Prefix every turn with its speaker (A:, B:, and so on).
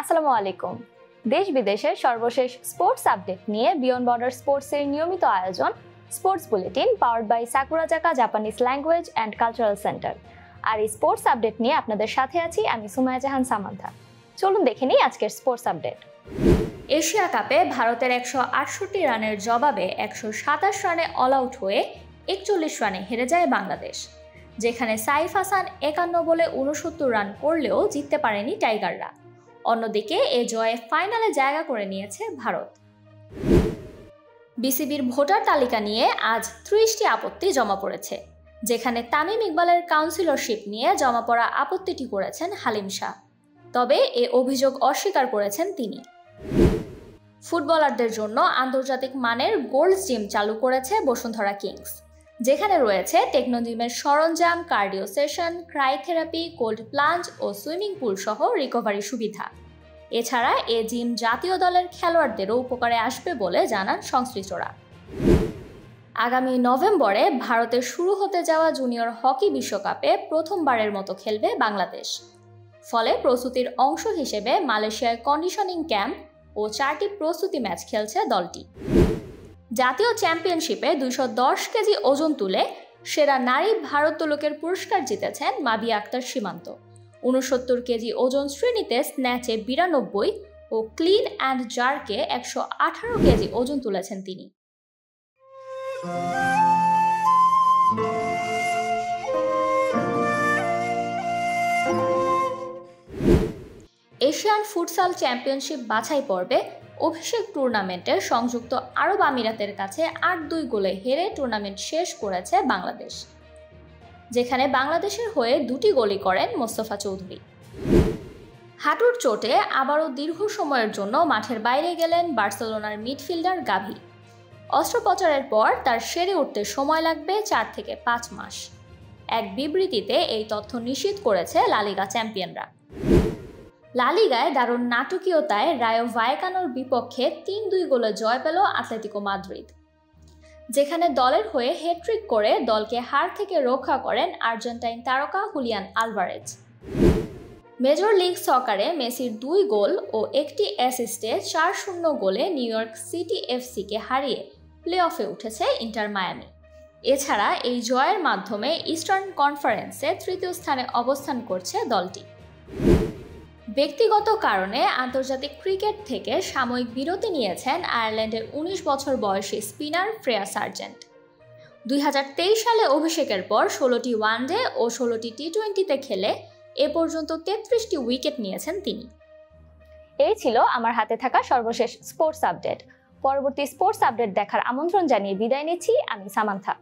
A: আসসালামু আলাইকুম। দেশ বিদেশের সর্বশেষ স্পোর্টস আপডেট নিয়ে বিয়ন্ড বর্ডার স্পোর্টসের নিয়মিত আয়োজন sports bulletin powered by Sakurazaka Japanese language and cultural centre. আর এই স্পোর্টস আপডেট নিয়ে আপনাদের সাথে আছি আমি সুমাইয়া জাহান সামান্থা। চলুন দেখে নিই আজকের স্পোর্টস আপডেট। এশিয়া কাপে ভারতের 168 রানের জবাবে 127 রানে অল আউট হয়ে 41 রানে হেরে যায় বাংলাদেশ, যেখানে সাইফ হাসান 51 বলে 69 রান করলেও জিততে পারেনি টাইগাররা। অন্যদিকে এ জয়ে ফাইনালে জায়গা করে নিয়েছে ভারত। বিসিবির ভোটার তালিকা নিয়ে আজ 30টি আপত্তি জমা পড়েছে, যেখানে তামিম ইকবালের কাউন্সিলরশিপ নিয়ে জমা পড়া আপত্তিটি করেছেন হালিম শাহ। তবে এ অভিযোগ অস্বীকার করেছেন তিনি। ফুটবলারদের জন্য আন্তর্জাতিক মানের গোল্ডস জিম চালু করেছে বসুন্ধরা কিংস, যেখানে রয়েছে টেকনোজিমের সরঞ্জাম, কার্ডিও সেশন, ক্রাইথেরাপি, কোল্ড প্লাঞ্জ ও সুইমিং পুল সহ রিকভারি সুবিধা। এছাড়া এ জিম জাতীয় দলের খেলোয়াড়দেরও উপকারে আসবে বলে জানান সংশ্লিষ্টরা। আগামী নভেম্বরে ভারতে শুরু হতে যাওয়া জুনিয়র হকি বিশ্বকাপে প্রথমবারের মতো খেলবে বাংলাদেশ। ফলে প্রস্তুতির অংশ হিসেবে মালয়েশিয়ায় কন্ডিশনিং ক্যাম্প ও 4টি প্রস্তুতি ম্যাচ খেলছে দলটি। জাতীয় চ্যাম্পিয়নশিপে 210 কেজি ওজন তুলে সেরা নারী ভারোত্তোলকের পুরস্কার জিতেছেন মাবিয়া আক্তার সীমান্ত। 69 কেজি ওজন শ্রেণীতে স্ন্যাচে 92 ও ক্লিন অ্যান্ড জার্কে 118 কেজি ওজন তুলেছেন তিনি। এশিয়ান ফুটসাল চ্যাম্পিয়নশিপ বাছাই পর্বে অভিষেক টুর্নামেন্টে সংযুক্ত আরব আমিরাতের কাছে 8-2 গোলে হেরে টুর্নামেন্ট শেষ করেছে বাংলাদেশ, যেখানে বাংলাদেশের হয়ে 2টি গোলই করেন মোস্তফা চৌধুরী। হাঁটুর চোটে আবারও দীর্ঘ সময়ের জন্য মাঠের বাইরে গেলেন বার্সেলোনার মিডফিল্ডার গাভি। অস্ত্রোপচারের পর তার সেরে উঠতে সময় লাগবে 4 থেকে 5 মাস। এক বিবৃতিতে এই তথ্য নিশ্চিত করেছে লা লিগা চ্যাম্পিয়নরা। লা লিগায় দারুণ নাটকীয়তায় রায়ো ভায়েকানোর বিপক্ষে 3-2 গোলে জয় পেল আতলেতিকো মাদ্রিদ, যেখানে দলের হয়ে হ্যাট্রিক করে দলকে হার থেকে রক্ষা করেন আর্জেন্টাইন তারকা হুলিয়ান আলভারেজ। মেজর লিগ সকারে মেসির 2 গোল ও 1টি অ্যাসিস্টে 4-0 গোলে নিউ ইয়র্ক সিটি এফসিকে হারিয়ে প্লে অফে উঠেছে ইন্টার মায়ামি। এছাড়া এই জয়ের মাধ্যমে ইস্টার্ন কনফারেন্সে 3য় স্থানে অবস্থান করছে দলটি। ব্যক্তিগত কারণে আন্তর্জাতিক ক্রিকেট থেকে সাময়িক বিরতি নিয়েছেন আয়ারল্যান্ডের 19 বছর বয়সী স্পিনার ফ্রেয়া সার্জেন্ট। 2023 সালে অভিষেকের পর 16টি ওয়ানডে ও 16টি টি20তে খেলে এ পর্যন্ত 33টি উইকেট নিয়েছেন তিনি। এই ছিল আমার হাতে থাকা সর্বশেষ স্পোর্টস আপডেট। পরবর্তী স্পোর্টস আপডেট দেখার আমন্ত্রণ জানিয়ে বিদায় নিচ্ছি আমি সামান্থা।